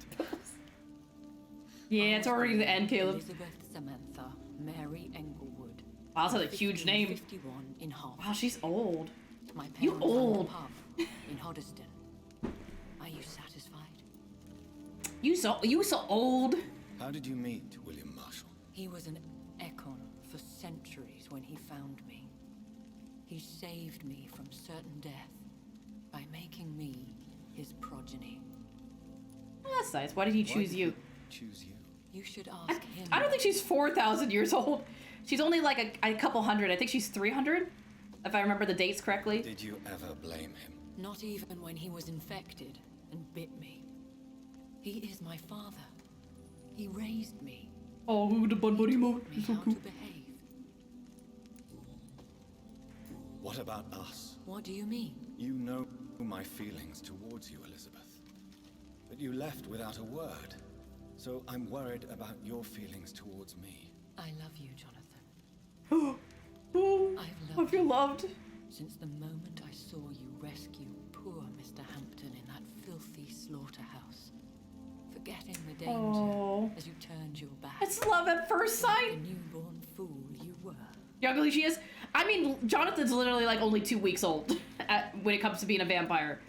Yeah, it's already the end, Caleb. Elizabeth Samantha Mary Englewood. Wow, that's a huge name. 51 in Hull. Wow, she's old. My parents You owned a old. pub in Hoddesdon. Are you satisfied? You so old. How did you meet William Marshall? He was an Ekon for centuries when he found me. He saved me from certain death by making me his progeny. Well, that's nice. Why did he choose you? Choose you. You should ask him. I don't think she's 4,000 years old. She's only like a couple hundred. I think she's 300, if I remember the dates correctly. Did you ever blame him? Not even when he was infected and bit me. He is my father. He raised me. Oh, the bun buddy mode. Me how to behave. What about us? What do you mean? You know my feelings towards you, Elizabeth. But you left without a word. So I'm worried about your feelings towards me. I love you, Jonathan. Oh, I've I loved feel you loved. since the moment I saw you rescue poor Mr. Hampton in that filthy slaughterhouse. Forgetting the danger Oh. as you turned your back. It's love at first Like sight. the newborn fool you were. You know how ugly she is? I mean, Jonathan's literally like only 2 weeks old when it comes to being a vampire.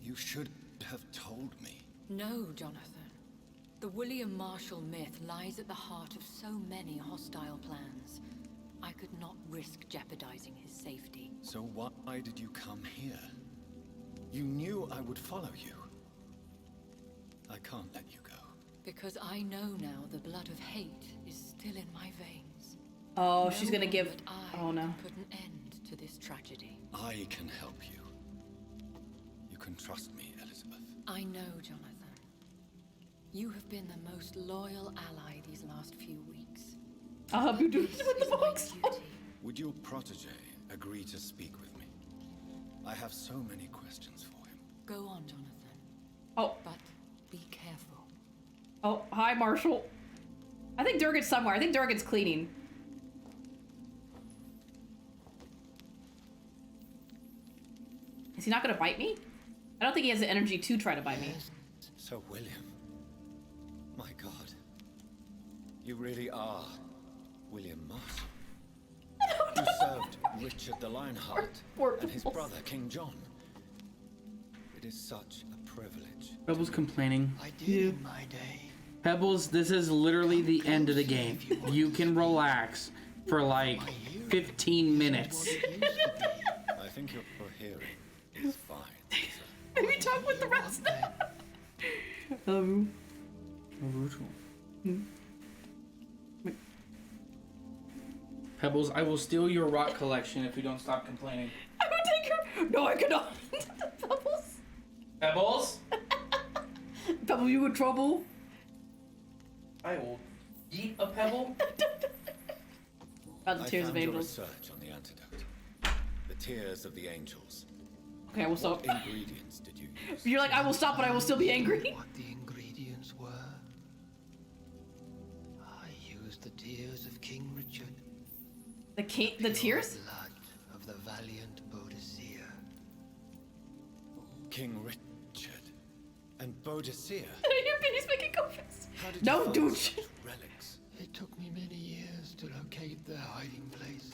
You should have told me. No, Jonathan. The William Marshall myth lies at the heart of so many hostile plans. I could not risk jeopardizing his safety. So why did you come here? You knew I would follow you. I can't let you go. Because I know now the blood of hate is still in my veins. Oh, she's gonna Know give. that I Oh no. can put an end to this tragedy. I can help you. You can trust me, Elizabeth. I know, Jonathan. You have been the most loyal ally these last few weeks. I'll help you do This it with the is my books. duty. Would your protege agree to speak with me? I have so many questions for him. Go on, Jonathan. Oh, But be careful. oh, hi, Marshall. I think Durgan's somewhere. I think Durgan's cleaning. Is he not gonna bite me? I don't think he has the energy to try to bite me. So, William, my God, you really are William Marshall. You served Richard the Lionheart Poor and his Pebbles. brother, King John. It is such a privilege. Pebbles complaining. I did in my day. Pebbles, this is literally the end of the game. You can relax for like 15 minutes. I think your hearing is fine. sir. Maybe talk with the rest. Pebbles, I will steal your rock collection if you don't stop complaining. I would take her. No, I cannot. Pebbles. Pebbles? Pebble, you in trouble? I will eat a pebble. About the I tears of found your angels. research on the antidote. The tears of the angels. Okay, I will stop. What ingredients did you use? You're like, I will stop, but I will still be angry. What the ingredients were? I used the tears of King Richard. The tears? Blood of the valiant Boadicea. King Richard and Boadicea. He's making comments. How did No, you find dude. such relics? It took me many years to locate their hiding place.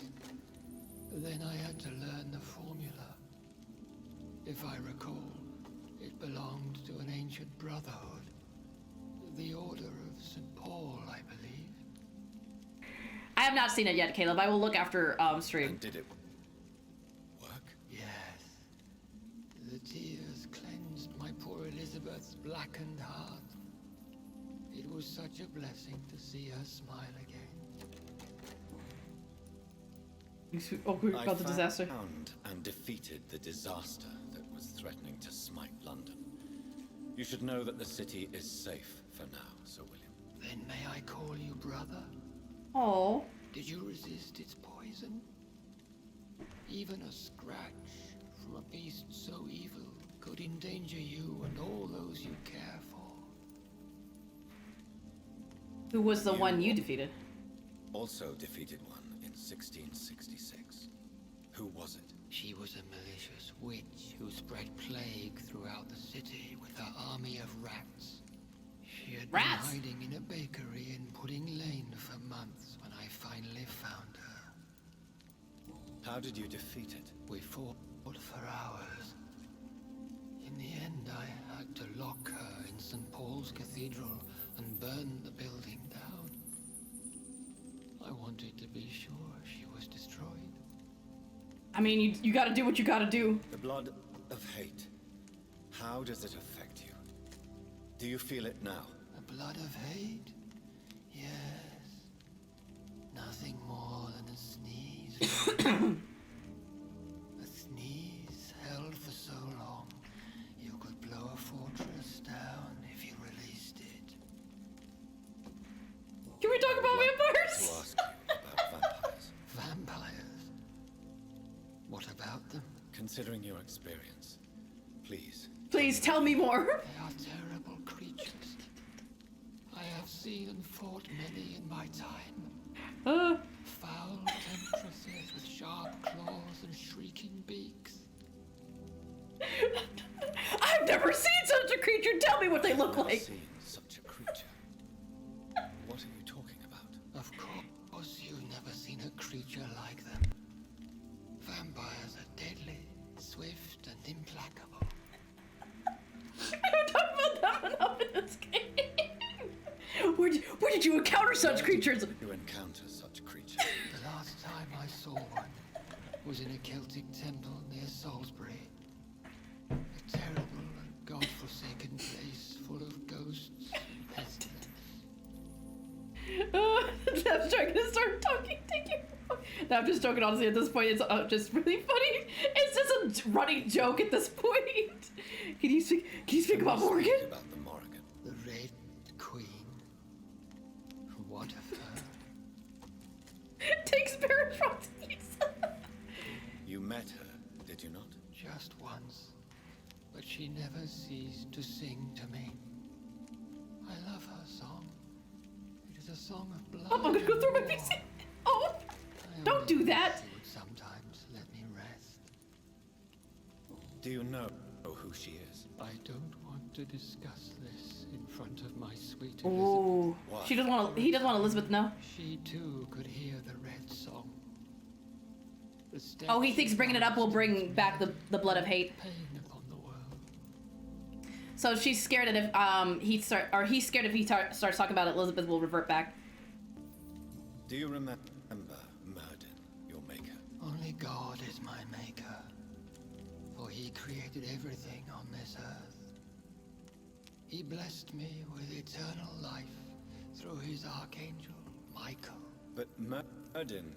Then I had to learn the formula. If I recall, it belonged to an ancient brotherhood. The Order of St. Paul, I believe. I have not seen it yet, Caleb. I will look after stream. And did it work? Yes. The tears cleansed my poor Elizabeth's blackened heart. It was such a blessing to see her smile again. Oh, I about the disaster. found and defeated the disaster that was threatening to smite London. You should know that the city is safe for now, Sir William. Then may I call you brother? Oh, Did you resist its poison? Even a scratch from a beast so evil could endanger you and all those you care for. who was the one you defeated? Also defeated one in 1666. Who was it? She was a malicious witch who spread plague throughout the city with her army of rats. She had Rats? been hiding in a bakery in Pudding Lane for months when I finally found her. How did you defeat it? We fought for hours. In the end, I had to lock her in St. Paul's Cathedral and burned the building down. I wanted to be sure she was destroyed. I mean, you gotta do what you gotta do. The blood of hate. How does it affect you? Do you feel it now? The blood of hate? Yes. Nothing more than a sneeze. A sneeze held for so long, you could blow a fortress down if you released it. Can we talk about To vampires? ask you about vampires. Vampires? What about them? Considering your experience, please. Please tell me more. They are terrible creatures. I have seen and fought many in my time. Foul temptresses with sharp claws and shrieking beaks. I've never seen such a creature. Tell me what they look Never like. seen such a creature. What are you talking about? Of course, you've never seen a creature like them. Vampires are deadly, swift, and implacable. We don't talk about that enough in this game. Where did you encounter such creatures? You encounter such creatures. The last time I saw one was in a Celtic temple near Salisbury. A terrible and god-forsaken place full of ghosts and pestilence. I'm trying to start talking to you. No, I'm just joking. Honestly, at this point, it's just really funny. It's just a running joke at this point. Can you speak about Morgan? Speak about the Morrigan. The Red Queen. What of her? Take spirit from these. You met her, did you not? Just once. But she never ceased to sing to me. I love her song. It is a song of blood. Oh, I'm gonna go through my and war. PC. Oh, I don't only do wish that. She would sometimes let me rest. Do you know who she is? I don't want to discuss this in front of my sweet Elizabeth. Ooh. Why? She doesn't want. He doesn't want Elizabeth to know. She too could hear the red song. The Oh, he steps thinks bringing it up will bring back the blood of hate. pain upon the world. So she's scared that if he's scared if he starts talking about it, Elizabeth will revert back. Do you remember Murden, your maker? Only God is my maker, for he created everything on this earth. He blessed me with eternal life through his archangel, Michael. But Murden,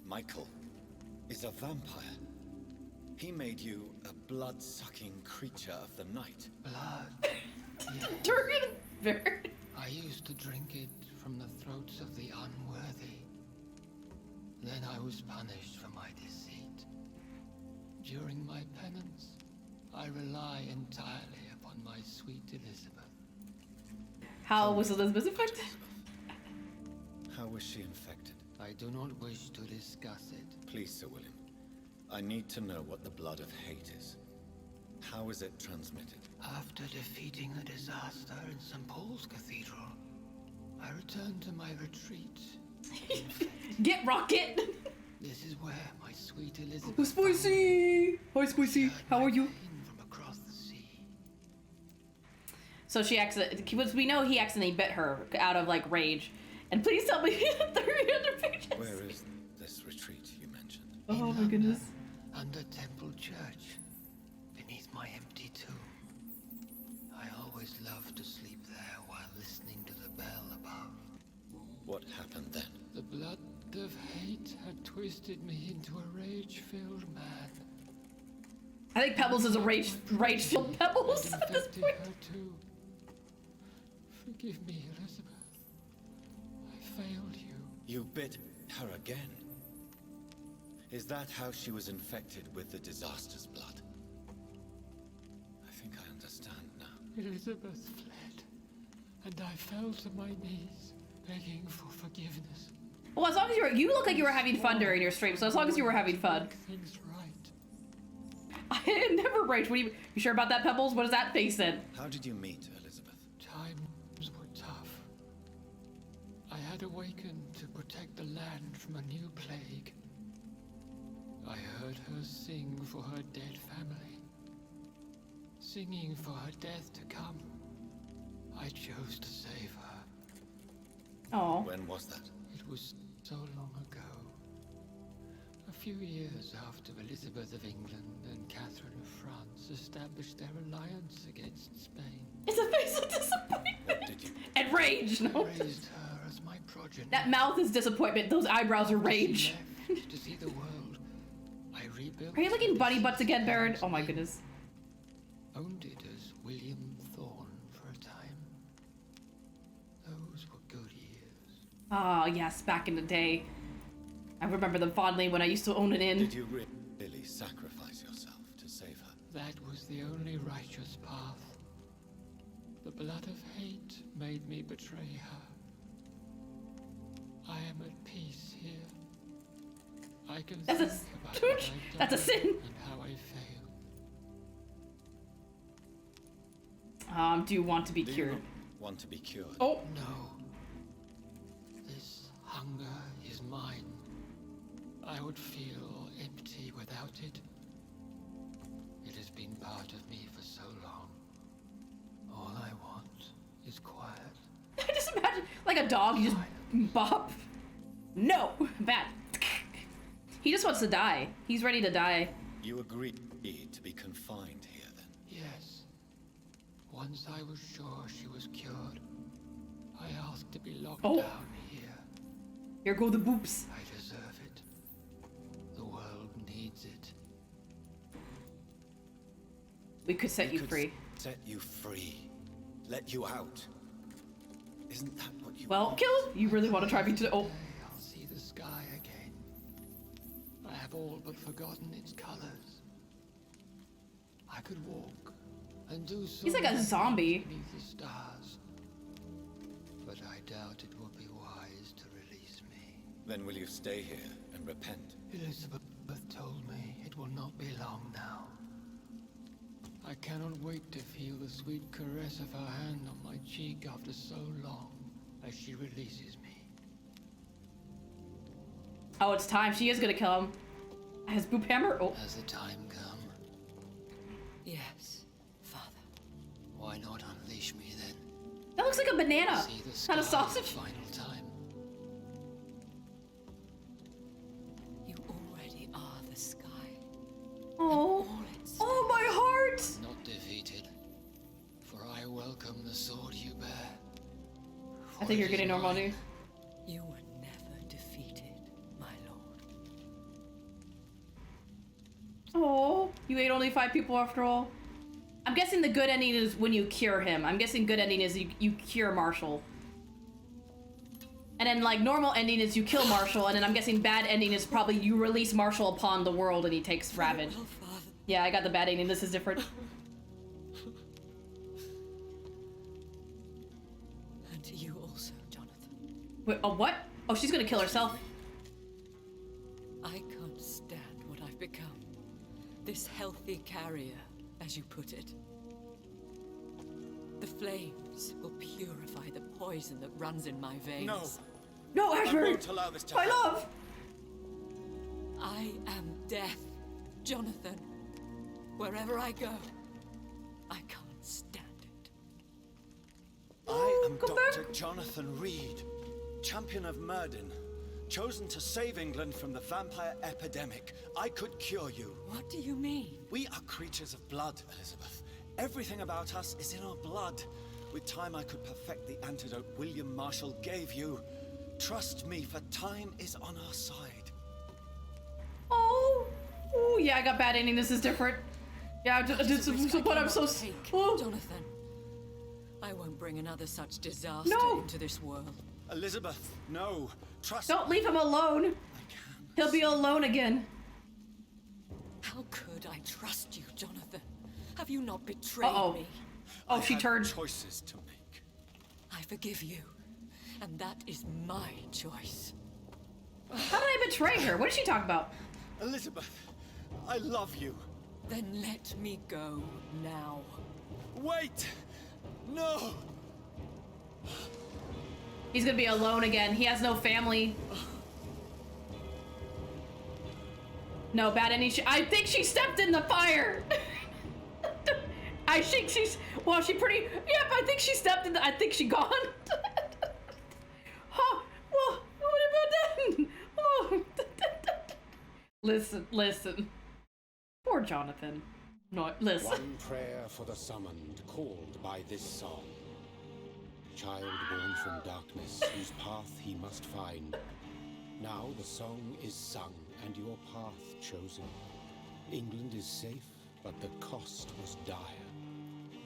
Michael, is a vampire. He made you a blood-sucking creature of the night. Blood. Yes. Turn I used to drink it from the throats of the unworthy. Then I was punished for my deceit. During my penance, I rely entirely upon my sweet Elizabeth. How was Elizabeth affected? How was she infected? I do not wish to discuss it. Please, Sir William. I need to know what the blood of hate is. How is it transmitted? After defeating the disaster in St. Paul's Cathedral, I returned to my retreat. Get Rocket. This is where my sweet Elizabeth. Oh, Spicy. Hi, Spicy. How are you? From across the sea. So she we know he accidentally bit her out of like rage. And please tell me 300 pages. Where is this retreat you mentioned? Oh my goodness. Under Temple Church, beneath my empty tomb. I always loved to sleep there while listening to the bell above. What happened then? The blood of hate had twisted me into a rage-filled man. I think Pebbles is a rage-filled Pebbles And at this infected point. her too. Forgive me, Elizabeth. I failed you. You bit her again. Is that how she was infected with the disaster's blood? I think I understand now. Elizabeth fled, and I fell to my knees, begging for forgiveness. Well, as long as you look like you were having fun during your stream, so as long as you were having fun. Make things right. I never rage. What you sure about that, Pebbles? What does that face in? How did you meet Elizabeth? Times were tough. I had awakened to protect the land from a new plague. I heard her sing for her dead family. Singing for her death to come. I I chose to save her. Oh. When was that? It was so long ago. A few years after Elizabeth of England and Catherine of France established their alliance against Spain. It's a face of disappointment. What did you... And rage. I No. raised her as my progeny. That mouth is disappointment. Those eyebrows are rage. She left to see the world. I rebuilt. Are you looking bunny butts again, Baron? Oh my goodness. Owned it as William Thorne for a time. Those were good years. Oh, yes, back in the day. I remember them fondly when I used to own an inn. Did you really sacrifice yourself to save her? That was the only righteous path. The blood of hate made me betray her. I am at peace here. I can That's a- think about what I've that's a done sin. and how I failed. Do you want to be Do you cured? not want to be cured? Oh, No. This hunger is mine. I would feel empty without it. It has been part of me for so long. All I want is quiet. I just imagine like a dog. You just bop. No, bad. He just wants to die. He's ready to die. You agreed to be confined here then? Yes. Once I was sure she was cured, I asked to be locked Oh. down here. Here go the boops. I deserve it. The world needs it. We could set you could free. Set you free. Let you out. Isn't that what you Well, want? kill. You really want to try me to? Oh, Someday I'll see the sky again. I have all but forgotten its colors. I could walk and do so. He's like a many zombie. things beneath the stars. But I doubt it would be wise to release me. Then will you stay here and repent? Elizabeth told me it will not be long now. I cannot wait to feel the sweet caress of her hand on my cheek after so long as she releases me. oh, it's time. She is gonna kill him. Has boop hammer? Oh, Has the time come? Yes, Father. Why not unleash me then? that looks like a banana, See the sky not a the sausage. final time. You already are the sky. Oh, All its oh my heart. Not defeated, for I welcome the sword you bear. I For think it you're is getting normal mine. news. You were never defeated, my lord. Oh, you ate only 5 people after all. I'm guessing the good ending is when you cure him. I'm guessing good ending is you cure Marshall. And then like normal ending is you kill Marshall, and then I'm guessing bad ending is probably you release Marshall upon the world and he takes Ravage. Well, Father. Yeah, I got the bad ending. This is different. And to you also, Jonathan. Wait, what? Oh, she's gonna kill herself. I can't stand what I've become. This healthy carrier, as you put it. The flames will purify the poison that runs in my veins. No! No, I Ashbury! won't allow this to My happen. love! I am death, Jonathan. Wherever I go, I can't stand it. I am come Dr. back. Jonathan Reed, champion of Murden, chosen to save England from the vampire epidemic. I could cure you. What do you mean? We are creatures of blood, Elizabeth. Everything about us is in our blood. With time, I could perfect the antidote William Marshall gave you. Trust me, for time is on our side. Oh, oh yeah, I got bad ending. This is different. Yeah, this is what I'm so. Take, Oh. Jonathan. I won't bring another such disaster No. into this world. Elizabeth, no. Trust Don't me. leave him alone. I can. He'll be alone again. How could I trust you, Jonathan? Have you not betrayed Uh-oh. me? Oh, I she had turned. choices to make. I forgive you, and that is my choice. How did I betray her? What did she talk about? Elizabeth, I love you. Then let me go now. Wait! No! He's gonna be alone again. He has no family. No, bad ending. I think she stepped in the fire. I think she's, well, she pretty, yep, I think she stepped in the, I think she gone. Huh, well, what about that? Oh. Listen. Poor Jonathan. No, listen. One prayer for the summoned, called by this song. Child born from darkness, whose path he must find. Now the song is sung, and your path chosen. England is safe, but the cost was dire.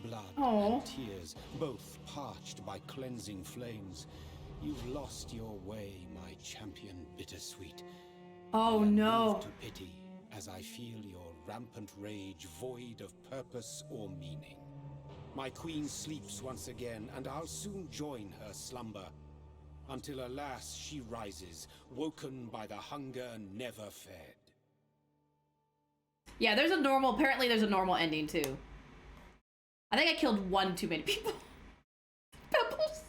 Blood and tears, both parched by cleansing flames. You've lost your way, my champion bittersweet. Oh no. To pity, as I feel your rampant rage void of purpose or meaning. My queen sleeps once again, and I'll soon join her slumber. Until alas, she rises, woken by the hunger never fed. Yeah, apparently there's a normal ending too. I think I killed one too many people. Pebbles.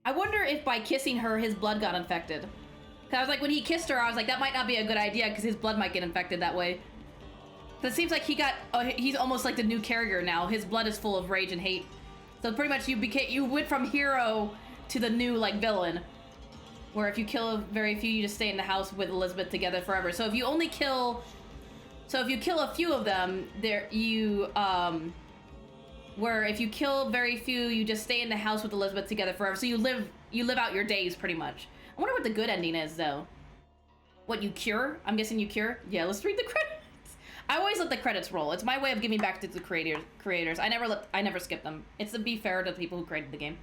I wonder if by kissing her, his blood got infected. Cause I was like, when he kissed her, I was like, that might not be a good idea because his blood might get infected that way. So it seems like he's almost like the new carrier now. His blood is full of rage and hate. So pretty much you went from hero to the new like villain. Where if you kill very few, you just stay in the house with Elizabeth together forever. So if you kill a few of them, where if you kill very few, you just stay in the house with Elizabeth together forever. So you live out your days pretty much. I wonder what the good ending is though. What, you cure? I'm guessing you cure? Yeah, let's read the credits. I always let the credits roll. It's my way of giving back to the creators. I never skip them. It's to be fair to the people who created the game.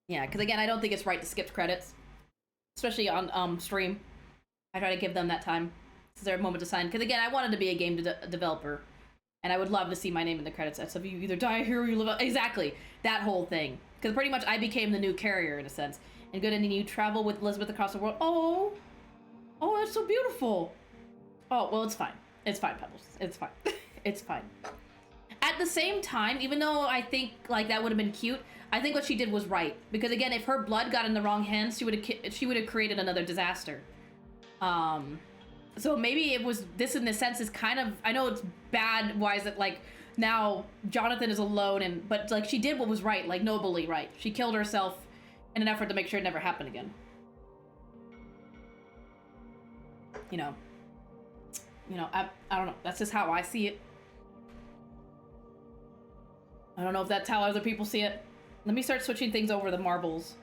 Yeah, because again, I don't think it's right to skip credits. Especially on stream. I try to give them that time. It's their moment to sign. Because again, I wanted to be a game developer. And I would love to see my name in the credits. So you either die a hero or you live out. Exactly. That whole thing. Because pretty much I became the new carrier in a sense. And good ending, you travel with Elizabeth across the world. Oh, that's so beautiful. Oh, well, it's fine. It's fine, Pebbles. It's fine. It's fine. At the same time, even though I think like that would have been cute, I think what she did was right. Because again, if her blood got in the wrong hands, she would have created another disaster. So maybe it was, this in a sense is kind of, I know it's bad wise that like now Jonathan is alone but like she did what was right, like nobly right. She killed herself in an effort to make sure it never happened again. You know, I don't know. That's just how I see it. I don't know if that's how other people see it. Let me start switching things over to the marbles.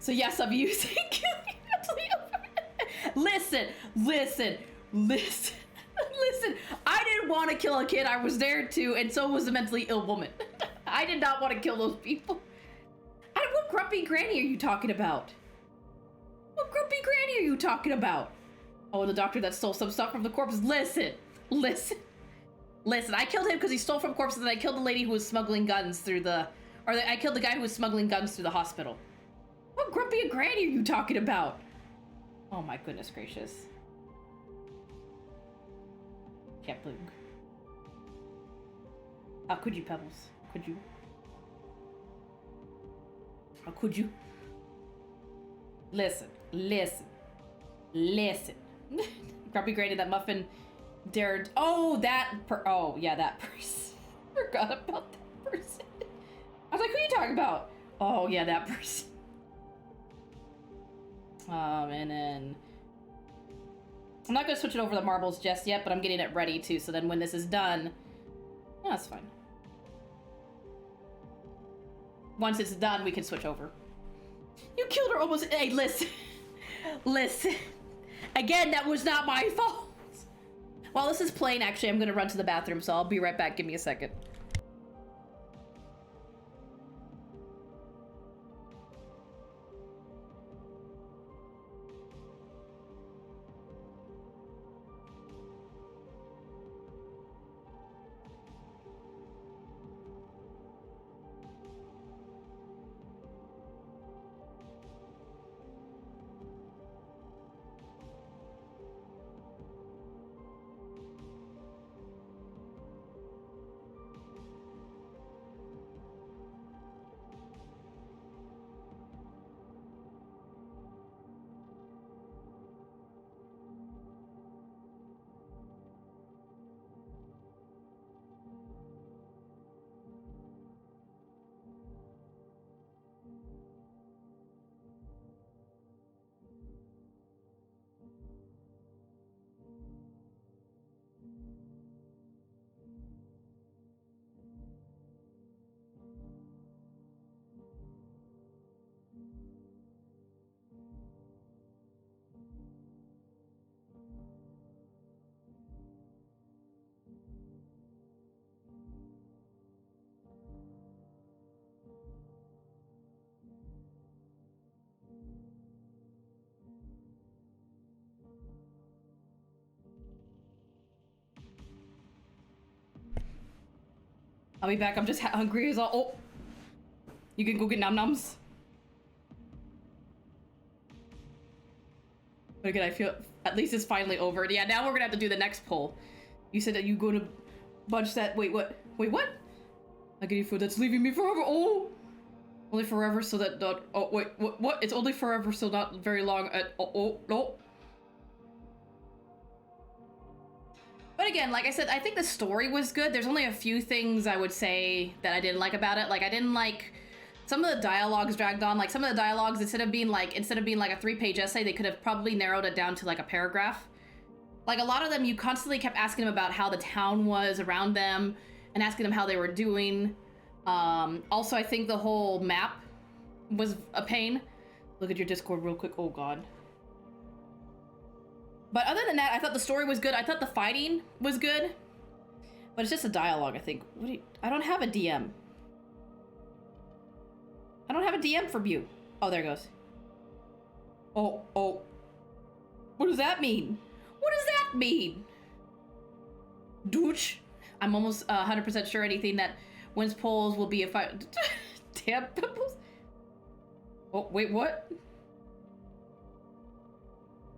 So yes, I'm using Listen. I didn't want to kill a kid. I was there too, and so was a mentally ill woman. I did not want to kill those people. What grumpy granny are you talking about? What grumpy granny are you talking about? Oh, the doctor that stole some stuff from the corpse. Listen. I killed him because he stole from corpses, and I killed the lady who was smuggling guns through I killed the guy who was smuggling guns through the hospital. What grumpy granny are you talking about? Oh my goodness gracious. Can't believe. How could you, Pebbles? Could you? How could you? Listen. Grumpy granny, that muffin dared. Oh, that person. Forgot about that person. I was like, who are you talking about? Oh, yeah, that person. And then I'm not gonna switch it over to marbles just yet, but I'm getting it ready too. So then when this is done, yeah, that's fine. Once it's done, we can switch over. You killed her almost. Hey, listen. Again, that was not my fault. While this is playing, actually, I'm gonna run to the bathroom, so I'll be right back. Give me a second. I'll be back. I'm just hungry as all. Oh, you can go get num nums. But again, I feel at least it's finally over. Yeah, now we're gonna have to do the next poll. You said that you go to bunch that. Wait, what? Wait, what? I get you food that's leaving me forever. Oh, only forever, so that not. Oh, wait, what? It's only forever, so not very long. No. But again, like I said, I think the story was good. There's only a few things I would say that I didn't like about it. Like, I didn't like some of the dialogues dragged on. Like, some of the dialogues, instead of being like a 3-page essay, they could have probably narrowed it down to like a paragraph. Like, a lot of them, you constantly kept asking them about how the town was around them and asking them how they were doing. Also, I think the whole map was a pain. Look at your Discord real quick. Oh, God. But other than that, I thought the story was good. I thought the fighting was good. But it's just a dialogue, I think. I don't have a DM. I don't have a DM from you. Oh, there it goes. Oh. What does that mean? What does that mean? Douche. I'm almost 100% sure anything that wins polls will be a fight. Damn, Pebbles. Oh, wait, what?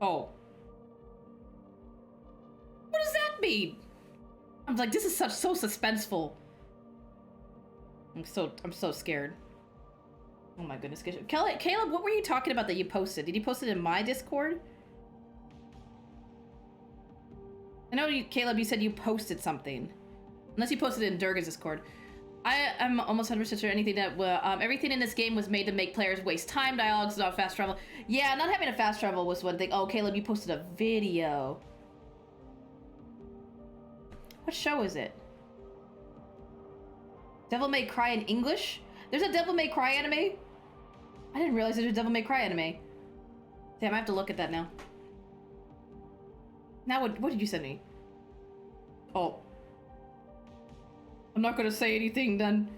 Oh. What does that mean? I'm like, this is so suspenseful. I'm so scared. Oh my goodness. Caleb, what were you talking about that you posted? Did you post it in my Discord? I know Caleb, you said you posted something. Unless you posted it in Durga's Discord. I'm almost 100% sure anything that everything in this game was made to make players waste time. Dialogues, not fast travel. Yeah, not having a fast travel was one thing. Oh, Caleb, you posted a video. What show is it? Devil May Cry in English? There's a Devil May Cry anime? I didn't realize there's a Devil May Cry anime. Damn, I have to look at that now. Now what did you send me? Oh. I'm not gonna say anything then.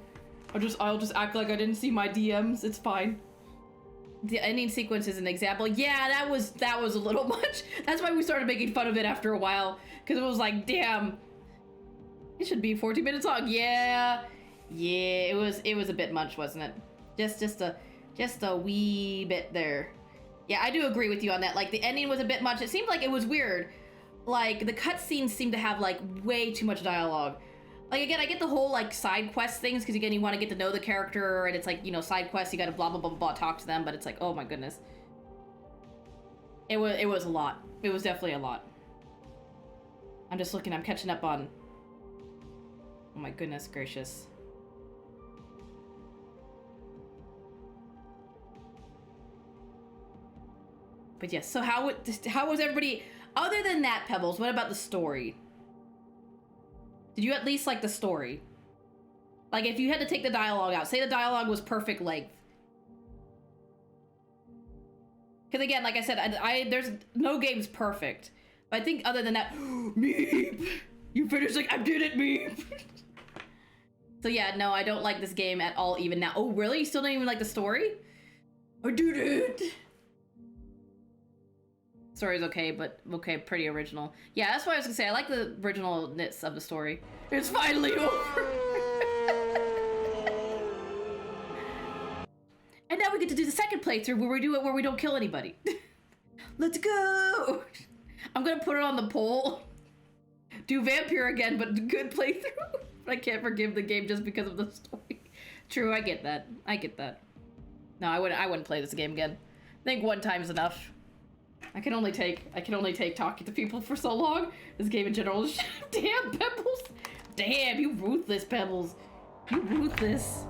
I'll just act like I didn't see my DMs. It's fine. The ending sequence is an example. Yeah, that was a little much. That's why we started making fun of it after a while. Because it was like, damn. It should be 14 minutes long. Yeah, it was a bit much, wasn't it? Just a wee bit there. Yeah, I do agree with you on that. Like, the ending was a bit much. It seemed like it was weird. Like, the cutscenes seemed to have like way too much dialogue. Like, again, I get the whole like side quest things because again, you want to get to know the character and it's like, you know, side quests. You got to blah blah blah blah talk to them, but it's like, oh my goodness. It was a lot. It was definitely a lot. I'm just looking. I'm catching up on. Oh my goodness gracious. But yes, so how was everybody, other than that, Pebbles, what about the story? Did you at least like the story? Like, if you had to take the dialogue out, say the dialogue was perfect length. Because again, like I said, there's no game's perfect. But I think other than that, Meep! You finished, like, I did it, Meep! So yeah, no, I don't like this game at all even now. Oh, really? You still don't even like the story? I did it! Story's okay, but okay, pretty original. Yeah, that's what I was gonna say. I like the originalness of the story. It's finally over! And now we get to do the second playthrough where we do it where we don't kill anybody. Let's go! I'm gonna put it on the poll. Do Vampyr again, but good playthrough. I can't forgive the game just because of the story. True, I get that. I get that. No, I wouldn't play this game again. I think one time's enough. I can only take talking to people for so long. This game in general is damn Pebbles. Damn, you ruthless Pebbles. You ruthless.